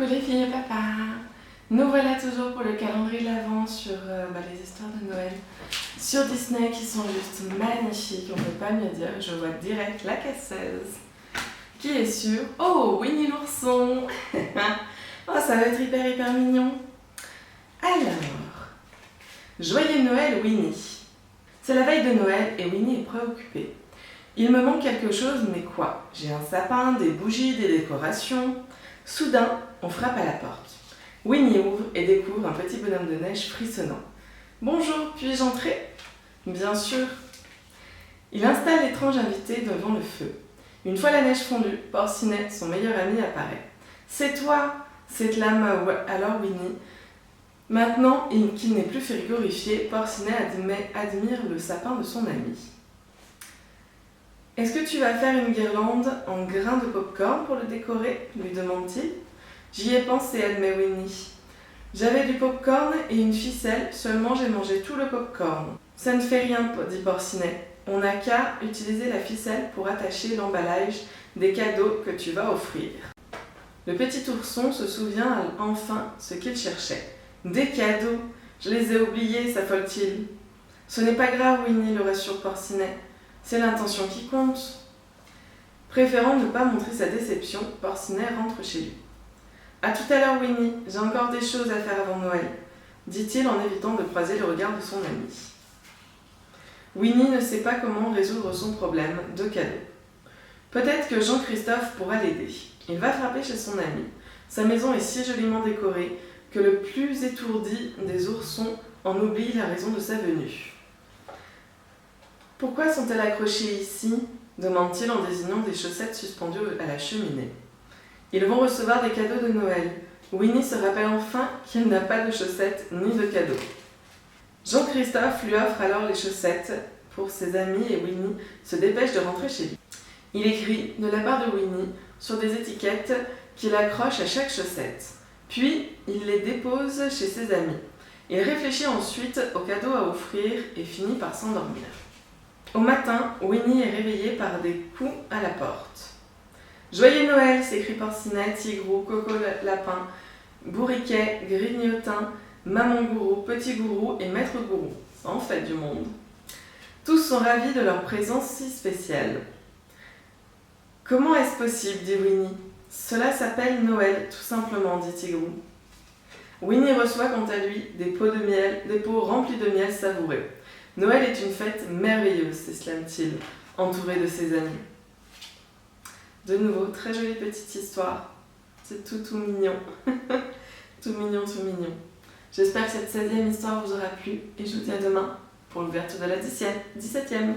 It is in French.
les filles et papa, nous voilà toujours pour le calendrier de l'Avent sur les histoires de Noël sur Disney qui sont juste magnifiques, on ne peut pas mieux dire. Je vois direct la casseuse qui est sur Oh, Winnie l'ourson. Oh, ça va être hyper mignon. Alors, joyeux Noël Winnie. C'est la veille de Noël et Winnie est préoccupée. Il me manque quelque chose, mais quoi? J'ai un sapin, des bougies, des décorations. Soudain, on frappe à la porte. Winnie ouvre et découvre un petit bonhomme de neige frissonnant. « Bonjour, puis-je entrer ?» « Bien sûr. » Il installe l'étrange invité devant le feu. Une fois la neige fondue, Porcinet, son meilleur ami, apparaît. « C'est toi !» s'éclame alors Winnie. Maintenant qu'il n'est plus frigorifié, Porcinet admire le sapin de son ami. « Est-ce que tu vas faire une guirlande en grains de pop-corn pour le décorer ?» lui demande-t-il. « J'y ai pensé, admet Winnie. J'avais du pop-corn et une ficelle, seulement j'ai mangé tout le pop-corn. »« Ça ne fait rien, dit Porcinet. On n'a qu'à utiliser la ficelle pour attacher l'emballage des cadeaux que tu vas offrir. » Le petit ourson se souvient enfin ce qu'il cherchait. « Des cadeaux! Je les ai oubliés, s'affole-t-il. »« Ce n'est pas grave, Winnie, le rassure Porcinet. C'est l'intention qui compte. » Préférant ne pas montrer sa déception, Porcinet rentre chez lui. « À tout à l'heure, Winnie, j'ai encore des choses à faire avant Noël, » dit-il en évitant de croiser le regard de son ami. Winnie ne sait pas comment résoudre son problème de cadeaux. Peut-être que Jean-Christophe pourra l'aider. Il va frapper chez son ami. Sa maison est si joliment décorée que le plus étourdi des oursons en oublie la raison de sa venue. « Pourquoi sont-elles accrochées ici ?» demande-t-il en désignant des chaussettes suspendues à la cheminée. Ils vont recevoir des cadeaux de Noël. Winnie se rappelle enfin qu'il n'a pas de chaussettes ni de cadeaux. Jean-Christophe lui offre alors les chaussettes pour ses amis et Winnie se dépêche de rentrer chez lui. Il écrit de la part de Winnie sur des étiquettes qu'il accroche à chaque chaussette. Puis, il les dépose chez ses amis. Il réfléchit ensuite aux cadeaux à offrir et finit par s'endormir. Au matin, Winnie est réveillée par des coups à la porte. « Joyeux Noël !» s'écrie Porcinet, Tigrou, Coco Lapin, Bourriquet, Grignotin, Maman Gourou, Petit Gourou et Maître Gourou. Ça en fait du monde. Tous sont ravis de leur présence si spéciale. « Comment est-ce possible ?» dit Winnie. « Cela s'appelle Noël, tout simplement, dit Tigrou. » Winnie reçoit quant à lui des pots remplis de miel savouré. « Noël est une fête merveilleuse, s'exclame-t-il, entouré de ses amis. » De nouveau, très jolie petite histoire. C'est tout mignon. Tout mignon. J'espère que cette 16e histoire vous aura plu et je vous dis à demain pour l'ouverture de la 17e.